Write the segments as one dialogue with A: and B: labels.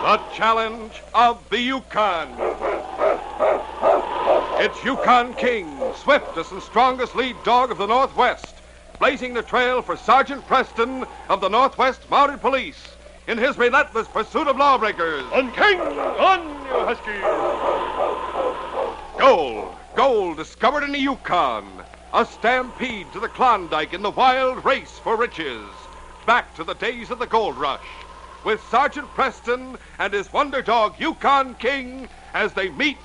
A: The challenge of the Yukon. It's Yukon King, swiftest and strongest lead dog of the Northwest, blazing the trail for Sergeant Preston of the Northwest Mounted Police in his relentless pursuit of lawbreakers.
B: On King, on, you huskies!
A: Gold discovered in the Yukon. A stampede to the Klondike in the wild race for riches. Back to the days of the gold rush, with Sergeant Preston and his wonder dog Yukon King as they meet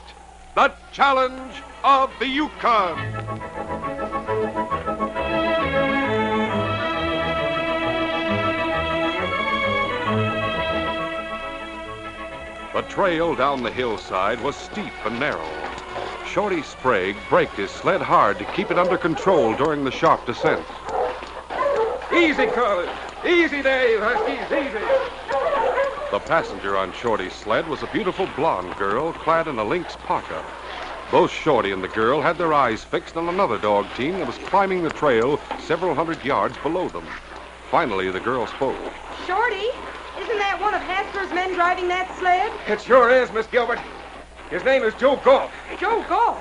A: the challenge of the Yukon. The trail down the hillside was steep and narrow. Shorty Sprague braked his sled hard to keep it under control during the sharp descent.
B: Easy, Carlin. Easy there, you huskies, easy.
A: The passenger on Shorty's sled was a beautiful blonde girl clad in a lynx parka. Both Shorty and the girl had their eyes fixed on another dog team that was climbing the trail several hundred yards below them. Finally, the girl spoke.
C: Shorty, isn't that one of Hasler's men driving that sled?
B: It sure is, Miss Gilbert. His name is Joe Galt.
C: Joe Galt?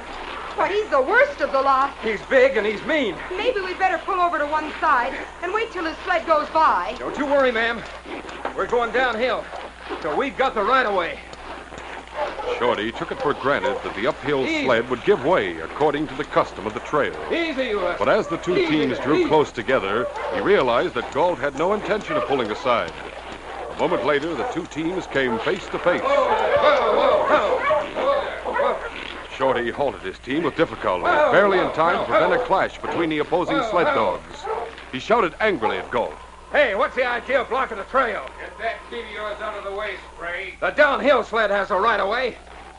C: Why, he's the worst of the lot.
B: He's big and he's mean.
C: Maybe we'd better pull over to one side and wait till his sled goes by.
B: Don't you worry, ma'am. We're going downhill, so we've got the right-of-way.
A: Shorty took it for granted that the uphill sled would give way according to the custom of the trail.
B: Easy, you huskies.
A: But as the two teams drew close together, he realized that Galt had no intention of pulling aside. A moment later, the two teams came face to face. Shorty halted his team with difficulty, barely in time to prevent a clash between the opposing sled dogs. He shouted angrily at Galt.
B: Hey, what's the idea of blocking the trail?
D: Get that team of yours out of the way, Sprague.
B: The downhill sled has the right-of-way.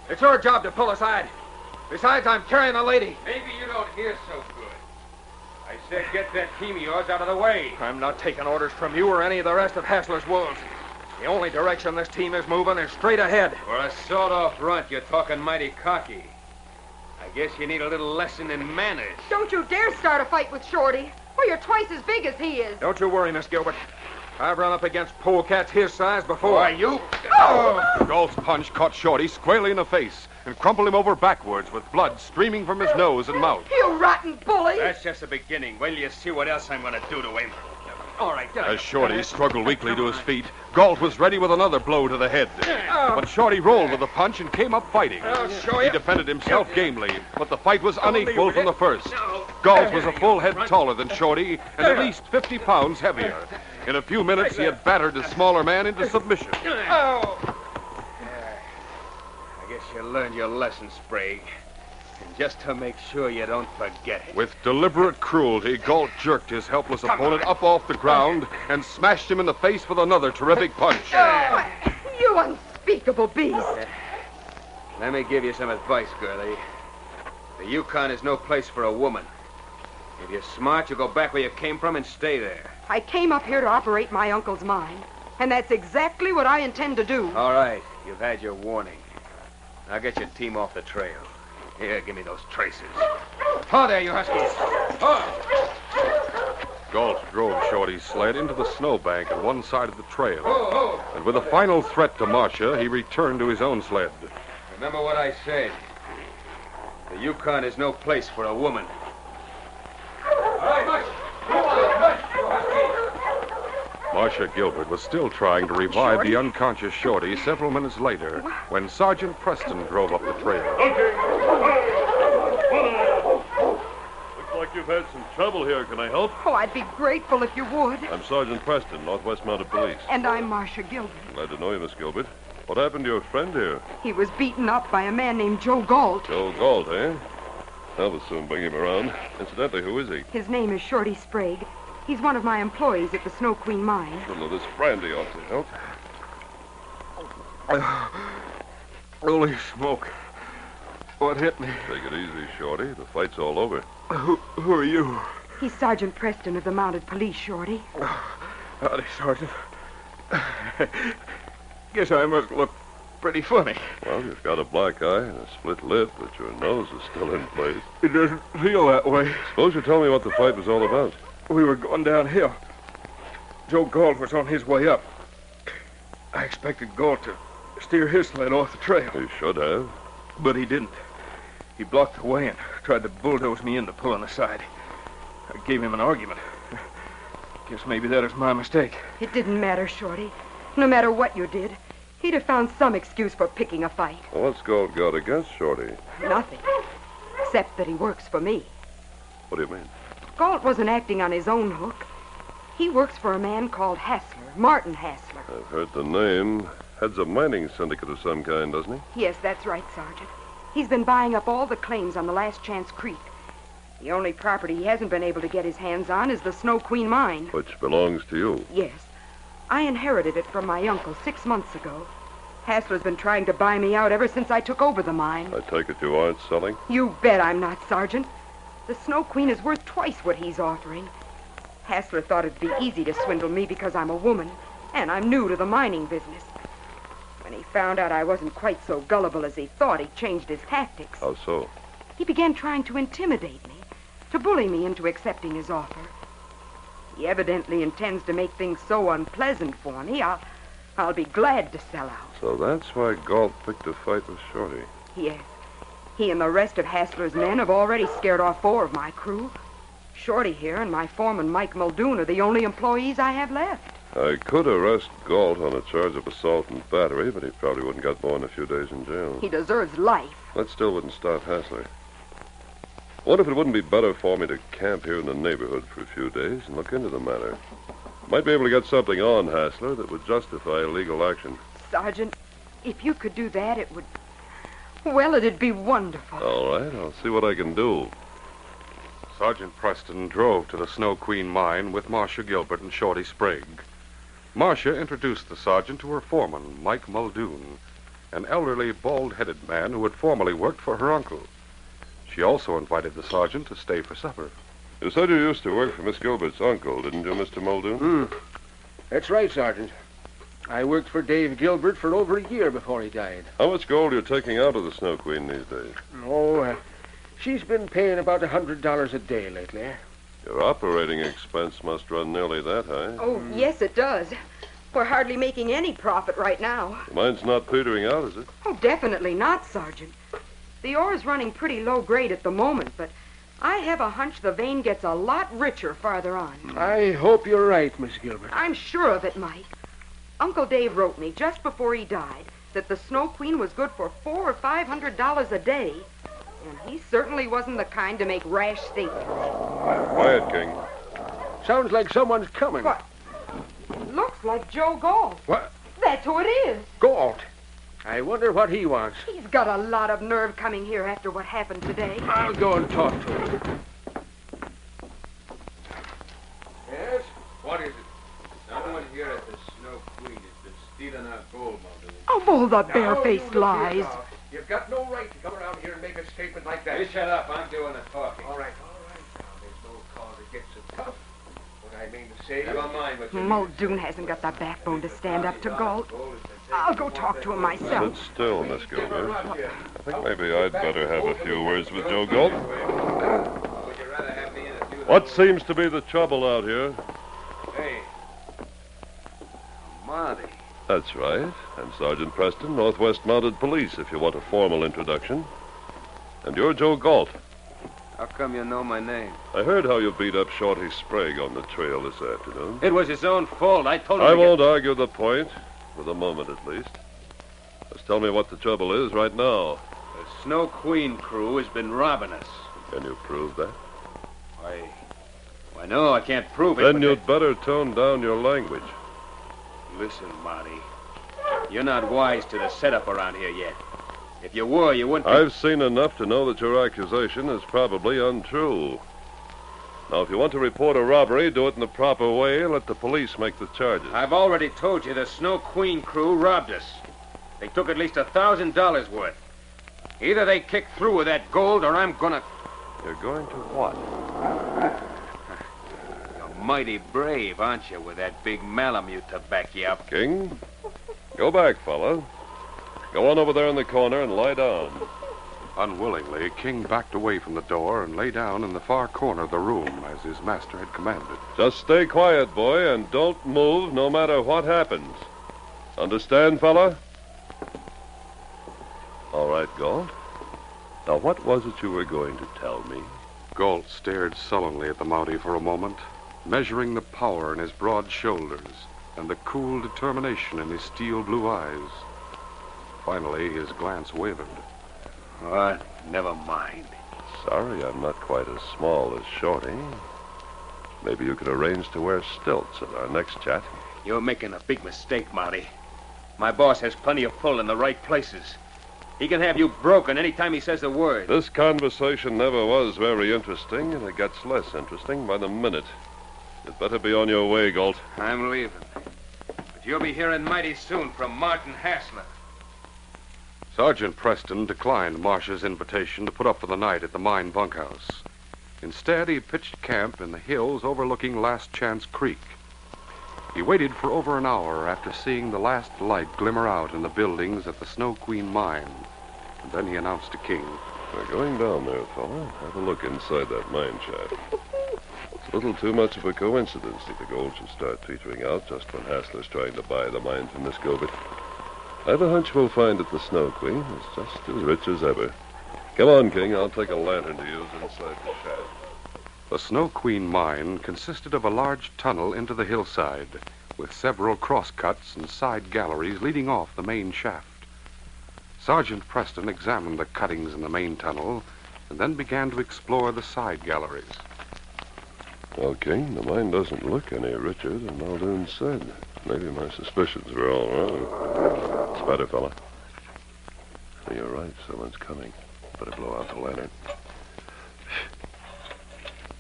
B: It's your job to pull aside. Besides, I'm carrying a lady.
D: Maybe you don't hear so good. I said get that team of yours out of the way.
B: I'm not taking orders from you or any of the rest of Hasler's wolves. The only direction this team is moving is straight ahead.
D: For a sawed-off runt, you're talking mighty cocky. I guess you need a little lesson in manners.
C: Don't you dare start a fight with Shorty. Well, you're twice as big as he is.
B: Don't you worry, Miss Gilbert. I've run up against polecats his size before.
D: Why, you...
A: Galt's punch caught Shorty squarely in the face and crumpled him over backwards with blood streaming from his nose and mouth.
C: You rotten bully!
D: That's just the beginning. Wait till you see what else I'm going to do to him.
B: All right,
A: As Shorty struggled weakly to his feet, Galt was ready with another blow to the head. But Shorty rolled with a punch and came up fighting.
B: I'll show
A: He
B: you.
A: defended himself gamely, but the fight was unequal from the first. Galt was a full head taller than Shorty and at least 50 pounds heavier. In a few minutes, he had battered the smaller man into submission.
D: I guess you learned your lesson, Sprague. And just to make sure you don't forget it.
A: With deliberate cruelty, Galt jerked his helpless opponent up off the ground and smashed him in the face with another terrific punch.
C: You unspeakable beast!
D: Let me give you some advice, girlie. The Yukon is no place for a woman. If you're smart, you go back where you came from and stay there.
C: I came up here to operate my uncle's mine, and that's exactly what I intend to do.
D: All right, you've had your warning. Now get your team off the trail. Here, give me those traces. Oh, there, you huskies. Oh.
A: Galt drove Shorty's sled into the snowbank at one side of the trail. And with a final threat to Marcia, he returned to his own sled.
D: Remember what I said. The Yukon is no place for a woman. All right, Marcia.
A: Marcia Gilbert was still trying to revive the unconscious Shorty several minutes later when Sergeant Preston drove up the trail.
E: Looks like you've had some trouble here. Can I help?
C: Oh, I'd be grateful if you would.
E: I'm Sergeant Preston, Northwest Mounted Police.
C: And I'm Marcia Gilbert.
E: Glad to know you, Miss Gilbert. What happened to your friend here?
C: He was beaten up by a man named Joe Galt.
E: Joe Galt, eh? I'll soon bring him around. Incidentally, who is he?
C: His name is Shorty Sprague. He's one of my employees at the Snow Queen mine.
E: A little of this brandy ought to help.
B: Holy smoke. What hit me?
E: Take it easy, Shorty. The fight's all over.
B: Who are you?
C: He's Sergeant Preston of the Mounted Police, Shorty.
B: Howdy, Sergeant. Guess I must look pretty funny.
E: Well, you've got a black eye and a split lip, but your nose is still in place.
B: It doesn't feel that way.
E: Suppose you tell me what the fight was all about.
B: We were going downhill. Joe Galt was on his way up. I expected Galt to steer his sled off the trail.
E: He should have.
B: But he didn't. He blocked the way and tried to bulldoze me into pulling aside. I gave him an argument. Guess maybe that was my mistake.
C: It didn't matter, Shorty. No matter what you did, he'd have found some excuse for picking a fight.
E: Well, what's Gold got against Shorty?
C: Nothing. Except that he works for me.
E: What do you mean?
C: Galt wasn't acting on his own hook. He works for a man called Hassler, Martin Hassler.
E: I've heard the name. Heads a mining syndicate of some kind, doesn't he?
C: Yes, that's right, Sergeant. He's been buying up all the claims on the Last Chance Creek. The only property he hasn't been able to get his hands on is the Snow Queen mine.
E: Which belongs to you.
C: Yes. I inherited it from my uncle 6 months ago. Hassler's been trying to buy me out ever since I took over the mine.
E: I take it you aren't selling?
C: You bet I'm not, Sergeant. The Snow Queen is worth twice what he's offering. Hassler thought it'd be easy to swindle me because I'm a woman, and I'm new to the mining business. When he found out I wasn't quite so gullible as he thought, he changed his tactics.
E: How so?
C: He began trying to intimidate me, to bully me into accepting his offer. He evidently intends to make things so unpleasant for me, I'll be glad to sell out.
E: So that's why Galt picked a fight with Shorty.
C: Yes. He and the rest of Hassler's men have already scared off 4 of my crew. Shorty here and my foreman, Mike Muldoon, are the only employees I have left.
E: I could arrest Galt on a charge of assault and battery, but he probably wouldn't get more than a few days in jail.
C: He deserves life.
E: That still wouldn't stop Hassler. What if it wouldn't be better for me to camp here in the neighborhood for a few days and look into the matter? Might be able to get something on Hassler that would justify legal action.
C: Sergeant, if you could do that, it would... Well, it'd be wonderful.
E: All right, I'll see what I can do.
A: Sergeant Preston drove to the Snow Queen mine with Marcia Gilbert and Shorty Sprague. Marcia introduced the sergeant to her foreman, Mike Muldoon, an elderly, bald-headed man who had formerly worked for her uncle. She also invited the sergeant to stay for supper.
E: You said you used to work for Miss Gilbert's uncle, didn't you, Mr. Muldoon?
F: That's right, Sergeant. I worked for Dave Gilbert for over a year before he died.
E: How much gold are you taking out of the Snow Queen these days?
F: She's been paying about $100 a day lately.
E: Your operating expense must run nearly that high.
C: Oh, yes, it does. We're hardly making any profit right now.
E: The mine's not petering out, is it?
C: Oh, definitely not, Sergeant. The ore's running pretty low grade at the moment, but I have a hunch the vein gets a lot richer farther on.
F: I hope you're right, Miss Gilbert.
C: I'm sure of it, Mike. Uncle Dave wrote me just before he died that the Snow Queen was good for $400 or $500 a day, and he certainly wasn't the kind to make rash statements.
E: Quiet, King.
F: Sounds like someone's coming.
C: What? Looks like Joe Galt.
F: What?
C: That's who it is.
F: Galt. I wonder what he wants.
C: He's got a lot of nerve coming here after what happened today.
F: I'll go and talk to him.
D: Yes? What is it? Someone here at the Snow Queen has been stealing our gold, Muldoon.
C: Oh, all the barefaced lies.
F: You've got no right to come around here and make a statement like that.
D: You shut up. I'm doing the talking.
F: All right. Now, there's no cause to get so tough. What I mean to say
D: Never mind what you
C: Muldoon hasn't got the backbone to stand up to Galt. I'll go talk to him myself.
E: Sit still, Miss Gilbert. I think maybe I'd better have a few words with Joe Galt.
D: Would you rather have me in a few...
E: What seems to be the trouble out here?
D: Hey. Monty.
E: That's right. I'm Sergeant Preston, Northwest Mounted Police, if you want a formal introduction. And you're Joe Galt.
D: How come you know my name?
E: I heard how you beat up Shorty Sprague on the trail this afternoon.
D: It was his own fault. I told him
E: I
D: to
E: won't argue the point, for the moment at least. Just tell me what the trouble is right now.
D: The Snow Queen crew has been robbing us.
E: Can you prove that?
D: Why, no, I can't prove it.
E: Then
D: but
E: you'd better tone down your language.
D: Listen, Monty. You're not wise to the setup around here yet. If you were, you wouldn't...
E: I've seen enough to know that your accusation is probably untrue. Now, if you want to report a robbery, do it in the proper way and let the police make the charges.
D: I've already told you the Snow Queen crew robbed us. They took at least $1,000 worth. Either they kick through with that gold or I'm gonna...
E: You're going to what?
D: You're mighty brave, aren't you, with that big Malamute to back you up?
E: King, go back, fella. Go on over there in the corner and lie down.
A: Unwillingly, King backed away from the door and lay down in the far corner of the room as his master had commanded.
E: Just stay quiet, boy, and don't move no matter what happens. Understand, fella? Galt. Now, what was it you were going to tell me?
A: Galt stared sullenly at the Mountie for a moment, measuring the power in his broad shoulders and the cool determination in his steel blue eyes. Finally, his glance wavered.
D: What? Never mind.
E: Sorry I'm not quite as small as Shorty. Maybe you could arrange to wear stilts at our next chat.
D: You're making a big mistake, Mountie. My boss has plenty of pull in the right places. He can have you broken any time he says the word.
E: This conversation never was very interesting, and it gets less interesting by the minute. You'd better be on your way, Galt.
D: I'm leaving. But you'll be hearing mighty soon from Martin Hassler.
A: Sergeant Preston declined Marsh's invitation to put up for the night at the mine bunkhouse. Instead, he pitched camp in the hills overlooking Last Chance Creek. He waited for over an hour after seeing the last light glimmer out in the buildings at the Snow Queen mine. And then he announced to King.
E: We're going down there, fella. Have a look inside that mine shaft. It's a little too much of a coincidence that the gold should start petering out just when Hassler's trying to buy the mine from Miss Gilbert. I have a hunch we'll find that the Snow Queen is just as rich as ever. Come on, King. I'll take a lantern to use inside the shaft.
A: The Snow Queen mine consisted of a large tunnel into the hillside, with several crosscuts and side galleries leading off the main shaft. Sergeant Preston examined the cuttings in the main tunnel and then began to explore the side galleries.
E: Well, King, the mine doesn't look any richer than Muldoon said. Maybe my suspicions were all wrong. It's better, fella. You're right. Someone's coming. Better blow out the lantern.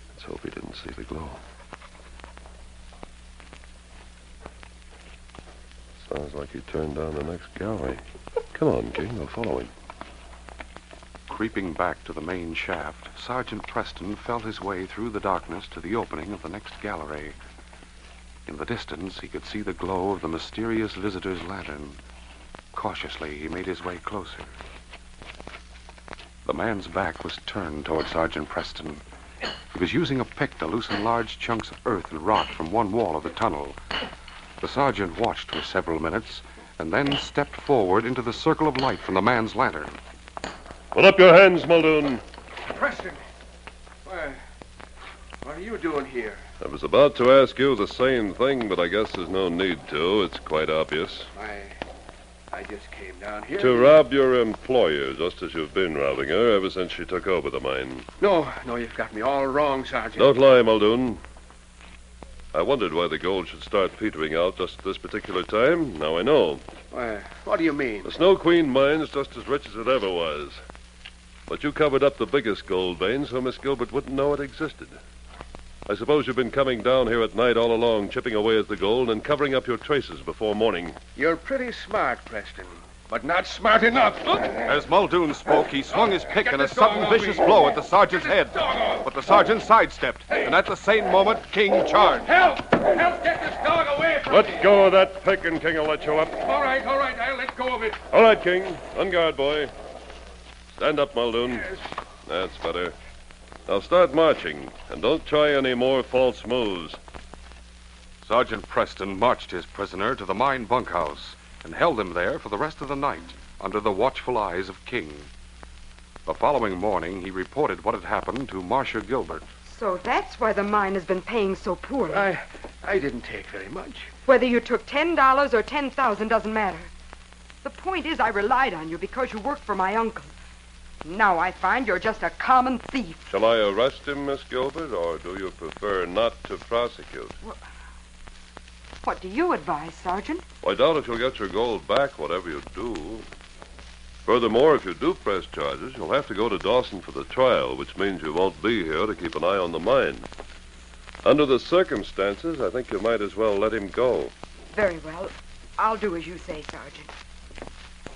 E: Let's hope he didn't see the glow. Sounds like he turned down the next gallery. Come on, King. I'll follow him.
A: Creeping back to the main shaft, Sergeant Preston felt his way through the darkness to the opening of the next gallery. In the distance, he could see the glow of the mysterious visitor's lantern. Cautiously, he made his way closer. The man's back was turned toward Sergeant Preston. He was using a pick to loosen large chunks of earth and rock from one wall of the tunnel. The sergeant watched for several minutes and then stepped forward into the circle of light from the man's lantern.
E: Put up your hands, Muldoon.
F: Preston, what are you doing here?
E: I was about to ask you the same thing, but I guess there's no need to. It's quite obvious.
F: I just came down here.
E: To rob your employer, just as you've been robbing her ever since she took over the mine.
F: No, you've got me all wrong, Sergeant.
E: Don't lie, Muldoon. I wondered why the gold should start petering out just at this particular time. Now I know.
F: What do you mean?
E: The Snow Queen mine's just as rich as it ever was. But you covered up the biggest gold vein so Miss Gilbert wouldn't know it existed. I suppose you've been coming down here at night all along, chipping away at the gold and covering up your traces before morning.
F: You're pretty smart, Preston, but not smart enough.
A: As Muldoon spoke, he swung his pick in a sudden vicious blow at the sergeant's head. But the sergeant sidestepped, and at the same moment, King charged.
F: Help! Help! Get this dog away from me!
E: Let go of that pick and King will let you up.
F: All right, I'll let go of it.
E: All right, King. On guard, boy. Stand up, Muldoon.
F: Yes.
E: That's better. Now start marching, and don't try any more false moves.
A: Sergeant Preston marched his prisoner to the mine bunkhouse and held him there for the rest of the night under the watchful eyes of King. The following morning, he reported what had happened to Marcia Gilbert.
C: So that's why the mine has been paying so poorly.
F: I didn't take very much.
C: Whether you took $10 or $10,000 doesn't matter. The point is I relied on you because you worked for my uncle. Now I find you're just a common thief.
E: Shall I arrest him, Miss Gilbert, or do you prefer not to prosecute?
C: What do you advise, Sergeant?
E: I doubt if you'll get your gold back, whatever you do. Furthermore, if you do press charges, you'll have to go to Dawson for the trial, which means you won't be here to keep an eye on the mine. Under the circumstances, I think you might as well let him go.
C: Very well. I'll do as you say, Sergeant.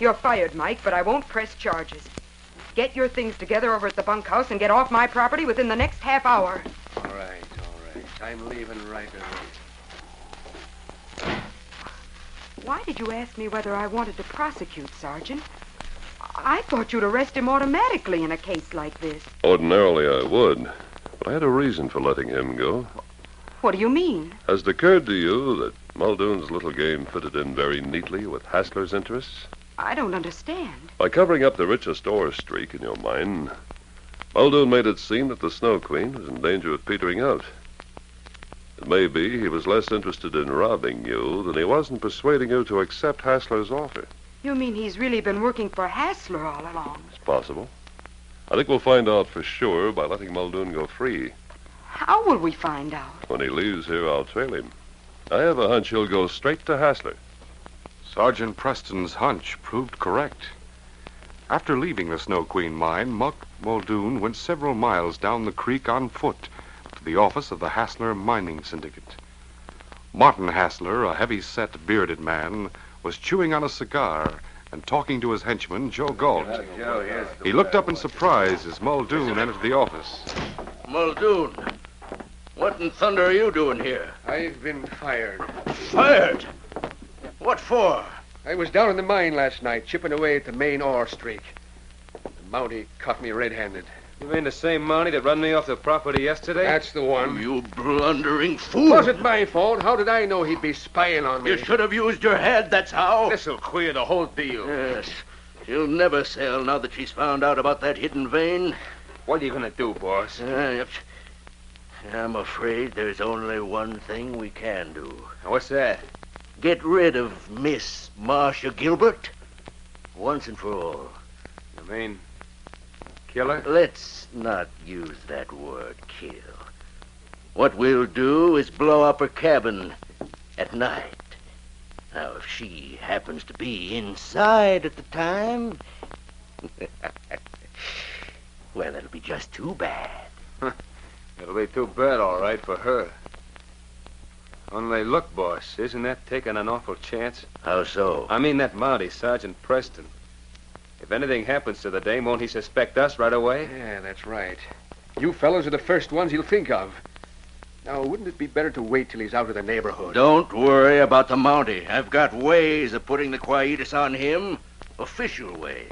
C: You're fired, Mike, but I won't press charges. Get your things together over at the bunkhouse and get off my property within the next half hour.
F: All right. I'm leaving right away.
C: Why did you ask me whether I wanted to prosecute, Sergeant? I thought you'd arrest him automatically in a case like this.
E: Ordinarily, I would. But I had a reason for letting him go.
C: What do you mean?
E: Has it occurred to you that Muldoon's little game fitted in very neatly with Hassler's interests?
C: I don't understand.
E: By covering up the richest ore streak in your mine, Muldoon made it seem that the Snow Queen was in danger of petering out. It may be he was less interested in robbing you than he was in persuading you to accept Hassler's offer.
C: You mean he's really been working for Hassler all along?
E: It's possible. I think we'll find out for sure by letting Muldoon go free.
C: How will we find out?
E: When he leaves here, I'll trail him. I have a hunch he'll go straight to Hassler.
A: Sergeant Preston's hunch proved correct. After leaving the Snow Queen mine, Muldoon went several miles down the creek on foot to the office of the Hassler Mining Syndicate. Martin Hassler, a heavy-set, bearded man, was chewing on a cigar and talking to his henchman, Joe Galt. He looked up in surprise as Muldoon entered the office.
G: Muldoon, what in thunder are you doing here?
F: I've been fired.
G: Fired? What for?
F: I was down in the mine last night, chipping away at the main ore streak. The Mountie caught me red-handed.
D: You mean the same Mountie that run me off the property yesterday?
F: That's the one.
G: You blundering fool.
F: Wasn't my fault. How did I know he'd be spying on me?
G: You should have used your head, that's how.
F: This'll clear the whole deal.
G: Yes. She'll never sell now that she's found out about that hidden vein.
D: What are you going to do, boss?
G: I'm afraid there's only one thing we can do.
D: What's that?
G: Get rid of Miss Marcia Gilbert once and for all.
D: You mean kill her?
G: Let's not use that word, kill. What we'll do is blow up her cabin at night. Now, if she happens to be inside at the time, well, it'll be just too bad.
D: It'll be too bad, all right, for her. Only look, boss, isn't that taking an awful chance?
G: How so?
D: I mean that Mountie, Sergeant Preston. If anything happens to the dame, won't he suspect us right away?
F: Yeah, that's right. You fellows are the first ones he'll think of. Now, wouldn't it be better to wait till he's out of the neighborhood?
G: Don't worry about the Mountie. I've got ways of putting the quietus on him. Official ways.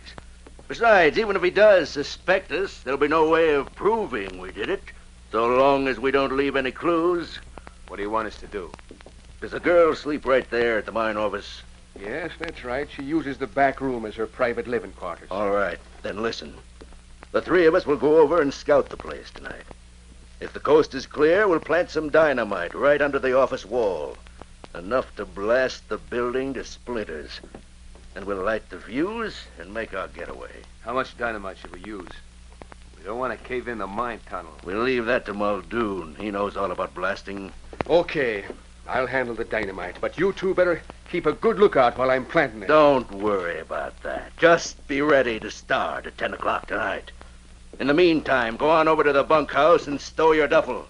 G: Besides, even if he does suspect us, there'll be no way of proving we did it, so long as we don't leave any clues.
D: What do you want us to do?
G: Does a girl sleep right there at the mine office?
F: Yes, that's right. She uses the back room as her private living quarters.
G: All right, then listen. The three of us will go over and scout the place tonight. If the coast is clear, we'll plant some dynamite right under the office wall. Enough to blast the building to splinters. And we'll light the fuse and make our getaway.
D: How much dynamite should we use? We don't want to cave in the mine tunnel.
G: We'll leave that to Muldoon. He knows all about blasting.
F: Okay, I'll handle the dynamite, but you two better keep a good lookout while I'm planting it.
G: Don't worry about that. Just be ready to start at 10 o'clock tonight. In the meantime, go on over to the bunkhouse and stow your duffel.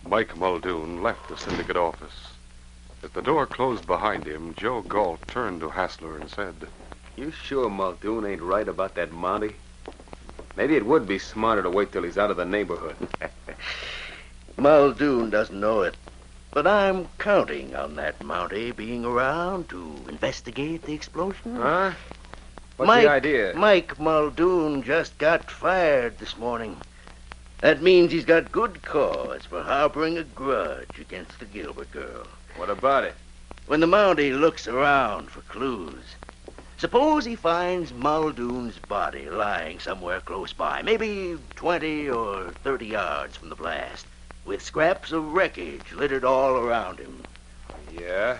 A: Mike Muldoon left the syndicate office. As the door closed behind him, Joe Galt turned to Hassler and said,
D: You sure Muldoon ain't right about that Mountie? Maybe it would be smarter to wait till he's out of the neighborhood.
G: Muldoon doesn't know it, but I'm counting on that Mountie being around to investigate the explosion.
D: Huh? What's the idea?
G: Mike Muldoon just got fired this morning. That means he's got good cause for harboring a grudge against the Gilbert girl.
D: What about it?
G: When the Mountie looks around for clues, suppose he finds Muldoon's body lying somewhere close by, maybe 20 or 30 yards from the blast, with scraps of wreckage littered all around him.
D: Yeah,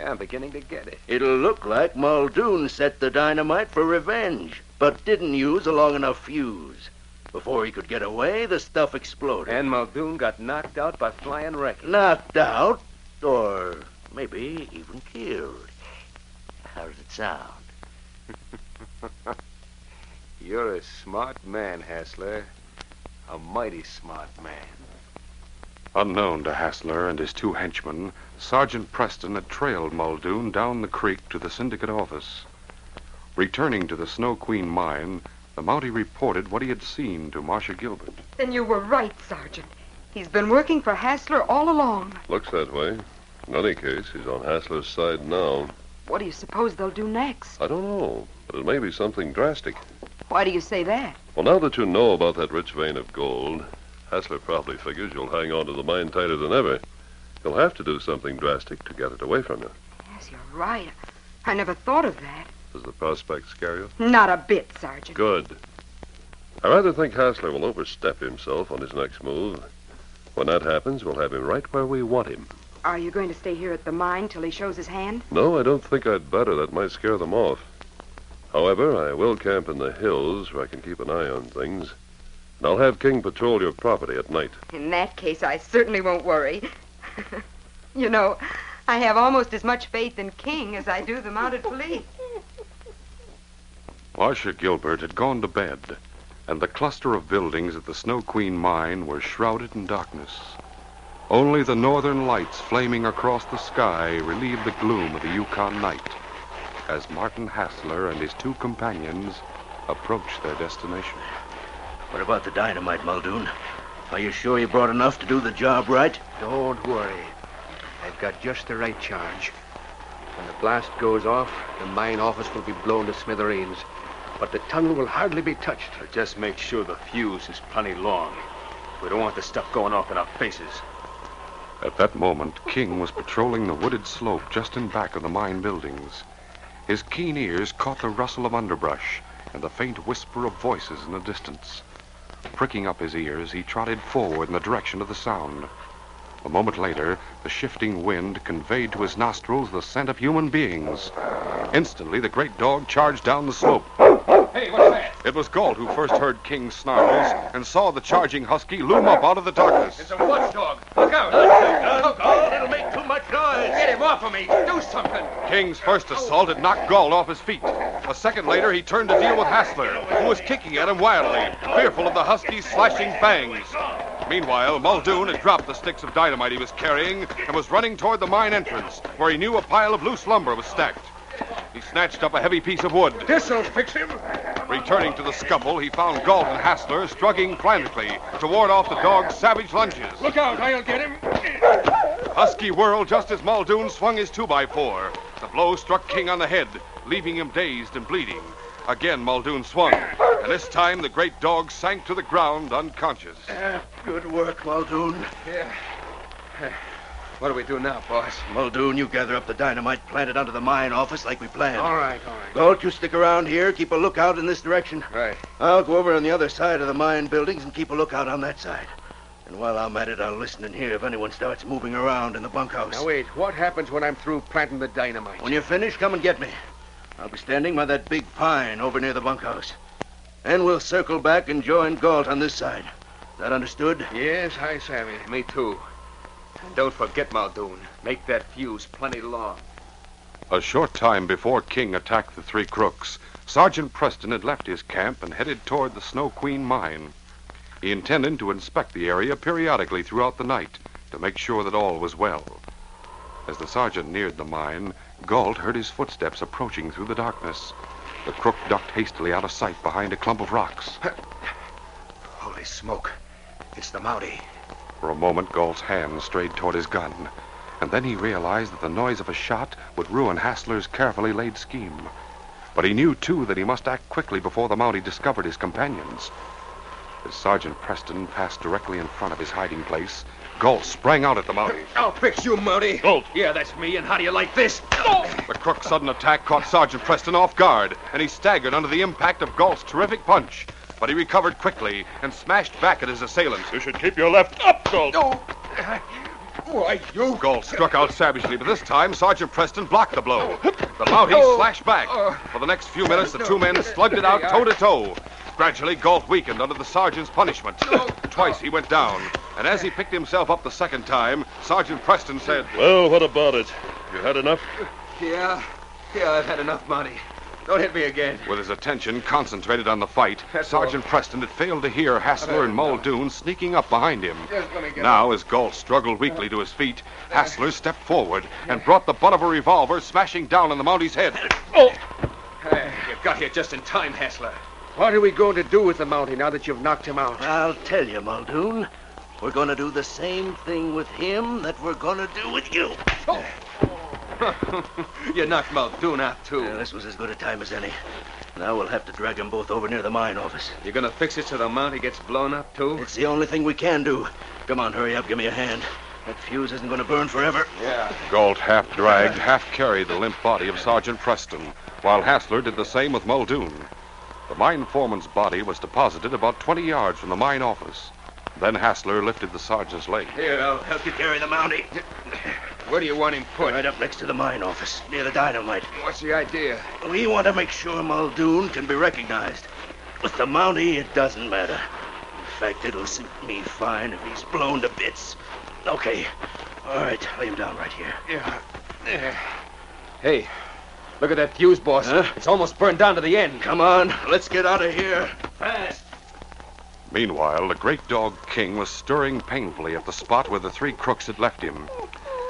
D: I'm beginning to get it.
G: It'll look like Muldoon set the dynamite for revenge, but didn't use a long enough fuse. Before he could get away, the stuff exploded.
D: And Muldoon got knocked out by flying wreckage.
G: Knocked out, or maybe even killed. How does it sound?
D: You're a smart man, Hassler. A mighty smart man.
A: Unknown to Hassler and his two henchmen, Sergeant Preston had trailed Muldoon down the creek to the syndicate office. Returning to the Snow Queen mine, the Mountie reported what he had seen to Marcia Gilbert.
C: Then you were right, Sergeant. He's been working for Hassler all along.
E: Looks that way. In any case, he's on Hassler's side now.
C: What do you suppose they'll do next?
E: I don't know, but it may be something drastic.
C: Why do you say that?
E: Well, now that you know about that rich vein of gold, Hassler probably figures you'll hang on to the mine tighter than ever. He'll have to do something drastic to get it away from you.
C: Yes, you're right. I never thought of that.
E: Does the prospect scare you?
C: Not a bit, Sergeant.
E: Good. I rather think Hassler will overstep himself on his next move. When that happens, we'll have him right where we want him.
C: Are you going to stay here at the mine till he shows his hand?
E: No, I don't think I'd better. That might scare them off. However, I will camp in the hills where I can keep an eye on things. And I'll have King patrol your property at night.
C: In that case, I certainly won't worry. You know, I have almost as much faith in King as I do the mounted police.
A: Marcia Gilbert had gone to bed, and the cluster of buildings at the Snow Queen mine were shrouded in darkness. Only the northern lights flaming across the sky relieved the gloom of the Yukon night as Martin Hassler and his two companions approached their destination.
G: What about the dynamite, Muldoon? Are you sure you brought enough to do the job right?
F: Don't worry. I've got just the right charge. When the blast goes off, the mine office will be blown to smithereens. But the tunnel will hardly be touched.
B: But just make sure the fuse is plenty long. We don't want the stuff going off in our faces.
A: At that moment, King was patrolling the wooded slope just in back of the mine buildings. His keen ears caught the rustle of underbrush and the faint whisper of voices in the distance. Pricking up his ears, he trotted forward in the direction of the sound. A moment later, the shifting wind conveyed to his nostrils the scent of human beings. Instantly, the great dog charged down the slope.
B: Hey, what's that?
A: It was Galt who first heard King's snarls and saw the charging husky loom up out of the darkness.
B: It's a watchdog. Look out.
G: It'll make too much noise.
B: Get him off of me. Do something.
A: King's first assault had knocked Galt off his feet. A second later, he turned to deal with Hassler, who was kicking at him wildly, fearful of the husky's slashing fangs. Meanwhile, Muldoon had dropped the sticks of dynamite he was carrying and was running toward the mine entrance, where he knew a pile of loose lumber was stacked. He snatched up a heavy piece of wood.
B: This'll fix him.
A: Returning to the scuffle, he found Galt and Hassler struggling frantically to ward off the dog's savage lunges.
B: Look out, I'll get him.
A: Husky whirled just as Muldoon swung his 2x4. The blow struck King on the head, leaving him dazed and bleeding. Again, Muldoon swung, and this time the great dog sank to the ground unconscious.
G: Good work, Muldoon.
D: Yeah. What do we do now, boss?
G: Muldoon, you gather up the dynamite planted under the mine office like we planned.
F: All right.
G: Galt, you stick around here, keep a lookout in this direction.
D: Right.
G: I'll go over on the other side of the mine buildings and keep a lookout on that side. And while I'm at it, I'll listen and hear if anyone starts moving around in the bunkhouse.
F: Now, wait. What happens when I'm through planting the dynamite?
G: When you're finished, come and get me. I'll be standing by that big pine over near the bunkhouse. And we'll circle back and join Galt on this side. Is that understood?
F: Yes, I savvy.
D: Me too. And don't forget, Muldoon. Make that fuse plenty long.
A: A short time before King attacked the three crooks, Sergeant Preston had left his camp and headed toward the Snow Queen mine. He intended to inspect the area periodically throughout the night to make sure that all was well. As the sergeant neared the mine, Galt heard his footsteps approaching through the darkness. The crook ducked hastily out of sight behind a clump of rocks.
D: Holy smoke. It's the Mountie.
A: For a moment, Galt's hand strayed toward his gun, and then he realized that the noise of a shot would ruin Hassler's carefully laid scheme. But he knew, too, that he must act quickly before the Mountie discovered his companions. As Sergeant Preston passed directly in front of his hiding place, Galt sprang out at the Mountie.
D: I'll fix you, Mountie.
A: Galt!
D: Yeah, that's me, and how do you like this?
A: The crook's sudden attack caught Sergeant Preston off guard, and he staggered under the impact of Galt's terrific punch. But he recovered quickly and smashed back at his assailant.
E: You should keep your left up, Galt.
D: Oh, why, you...
A: Galt struck out savagely, but this time Sergeant Preston blocked the blow. The Mountie slashed back. For the next few minutes, the two men slugged it out toe-to-toe. Gradually, Galt weakened under the sergeant's punishment. Twice he went down, and as he picked himself up the second time, Sergeant Preston said,
E: Well, what about it? You had enough?
D: Yeah, I've had enough, Mountie. Don't hit me again.
A: With his attention concentrated on the fight,
D: That's
A: Sergeant Preston had failed to hear Hassler and Muldoon sneaking up behind him.
D: Just let me get
A: Now, as Galt struggled weakly to his feet, Hassler stepped forward and brought the butt of a revolver smashing down on the Mountie's head.
D: You got here just in time, Hassler.
F: What are we going to do with the Mountie now that you've knocked him out?
G: I'll tell you, Muldoon. We're going to do the same thing with him that we're going to do with you.
D: You knocked Muldoon out, too.
G: Yeah, this was as good a time as any. Now we'll have to drag them both over near the mine office.
D: You're gonna fix it so the Mountie gets blown up, too?
G: It's the only thing we can do. Come on, hurry up. Give me a hand. That fuse isn't going to burn forever.
D: Yeah.
A: Galt half dragged, half carried the limp body of Sergeant Preston, while Hassler did the same with Muldoon. The mine foreman's body was deposited about 20 yards from the mine office. Then Hassler lifted the sergeant's leg.
G: Here, I'll help you carry the Mountie.
D: Where do you want him put?
G: Right up next to the mine office, near the dynamite.
D: What's the idea?
G: We want to make sure Muldoon can be recognized. With the Mountie, it doesn't matter. In fact, it'll suit me fine if he's blown to bits. Okay. All right, lay him down right here.
D: Yeah. Hey, look at that fuse, boss.
G: Huh?
D: It's almost burned down to the end.
G: Come on, let's get out of here. Fast.
A: Meanwhile, the great dog King was stirring painfully at the spot where the three crooks had left him.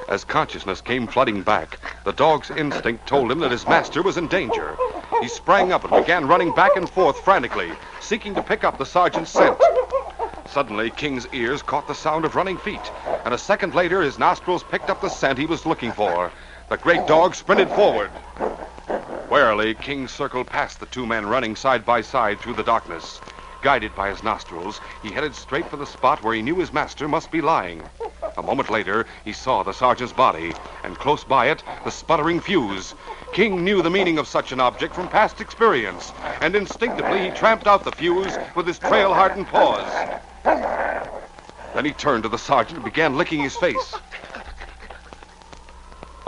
A: As consciousness came flooding back, the dog's instinct told him that his master was in danger. He sprang up and began running back and forth frantically, seeking to pick up the sergeant's scent. Suddenly, King's ears caught the sound of running feet, and a second later, his nostrils picked up the scent he was looking for. The great dog sprinted forward. Warily, King circled past the two men running side by side through the darkness. Guided by his nostrils, he headed straight for the spot where he knew his master must be lying. A moment later, he saw the sergeant's body, and close by it, the sputtering fuse. King knew the meaning of such an object from past experience, and instinctively he tramped out the fuse with his trail-hardened paws. Then he turned to the sergeant and began licking his face.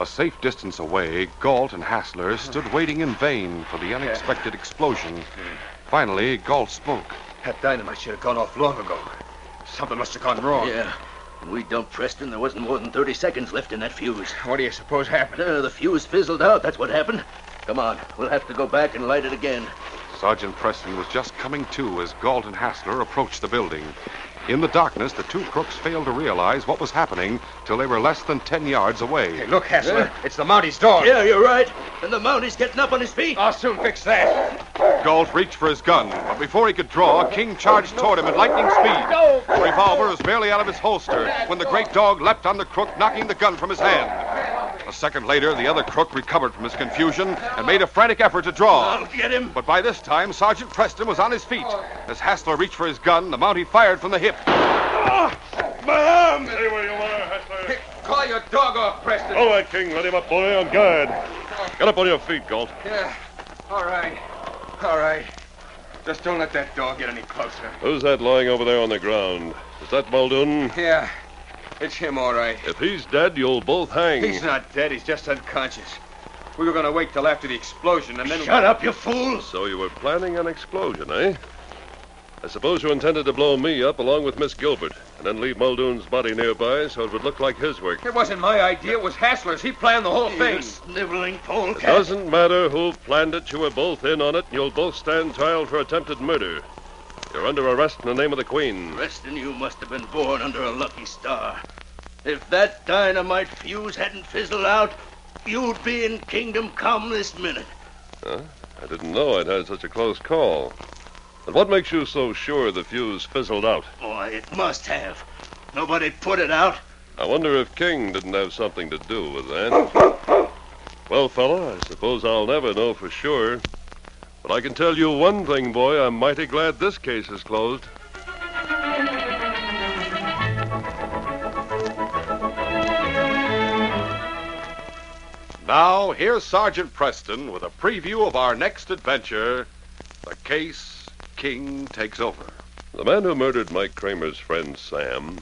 A: A safe distance away, Galt and Hassler stood waiting in vain for the unexpected explosion. Finally, Galt spoke.
D: That dynamite should have gone off long ago. Something must have gone wrong.
G: Yeah. When we dumped Preston, there wasn't more than 30 seconds left in that fuse.
D: What do you suppose happened?
G: The fuse fizzled out. That's what happened. Come on. We'll have to go back and light it again.
A: Sergeant Preston was just coming to as Galt and Hassler approached the building. In the darkness, the two crooks failed to realize what was happening till they were less than 10 yards away.
D: Hey, look, Hassler. It's the Mountie's dog.
G: Yeah, you're right. And the Mountie's getting up on his feet.
D: I'll soon fix that.
A: Galt reached for his gun, but before he could draw, King charged toward him at lightning speed. The revolver was barely out of his holster when the great dog leapt on the crook, knocking the gun from his hand. A second later, the other crook recovered from his confusion and made a frantic effort to draw.
G: I'll get him.
A: But by this time, Sergeant Preston was on his feet. As Hassler reached for his gun, the Mountie fired from the hip.
G: My arm!
E: Stay where you are, Hassler.
D: Call your dog off, Preston.
E: All right, King. Let him up, boy, on guard. Get up on your feet, Galt.
D: Yeah. All right. All right. Just don't let that dog get any closer.
E: Who's that lying over there on the ground? Is that Muldoon?
D: Yeah. It's him, all right.
E: If he's dead, you'll both hang.
D: He's not dead. He's just unconscious. We were going to wait till after the explosion, and then...
G: Shut up, you fool!
E: So you were planning an explosion, eh? I suppose you intended to blow me up along with Miss Gilbert, and then leave Muldoon's body nearby so it would look like his work.
D: It wasn't my idea. It was Hassler's. He planned the whole thing.
G: You sniveling polecat.
E: It doesn't matter who planned it. You were both in on it, and you'll both stand trial for attempted murder. You're under arrest in the name of the Queen.
G: Preston, you must have been born under a lucky star. If that dynamite fuse hadn't fizzled out, you'd be in Kingdom Come this minute.
E: Huh? I didn't know I'd had such a close call. And what makes you so sure the fuse fizzled out?
G: Why, it must have. Nobody put it out.
E: I wonder if King didn't have something to do with that. Well, fella, I suppose I'll never know for sure. But I can tell you one thing, boy. I'm mighty glad this case is closed.
A: Now, here's Sergeant Preston with a preview of our next adventure, The Case King Takes Over.
E: The man who murdered Mike Kramer's friend Sam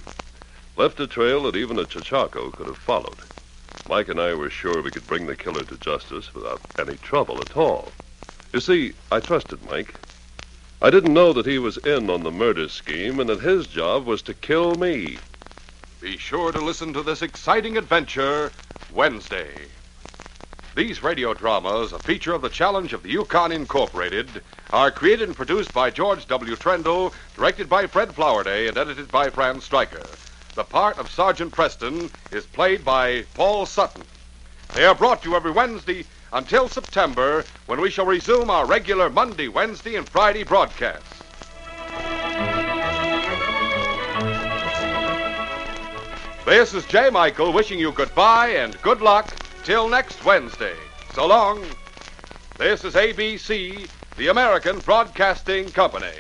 E: left a trail that even a Chachaco could have followed. Mike and I were sure we could bring the killer to justice without any trouble at all. You see, I trusted Mike. I didn't know that he was in on the murder scheme and that his job was to kill me.
A: Be sure to listen to this exciting adventure Wednesday. These radio dramas, a feature of the Challenge of the Yukon Incorporated, are created and produced by George W. Trendle, directed by Fred Flowerday, and edited by Fran Stryker. The part of Sergeant Preston is played by Paul Sutton. They are brought to you every Wednesday until September, when we shall resume our regular Monday, Wednesday, and Friday broadcasts. This is J. Michael wishing you goodbye and good luck till next Wednesday. So long. This is ABC, the American Broadcasting Company.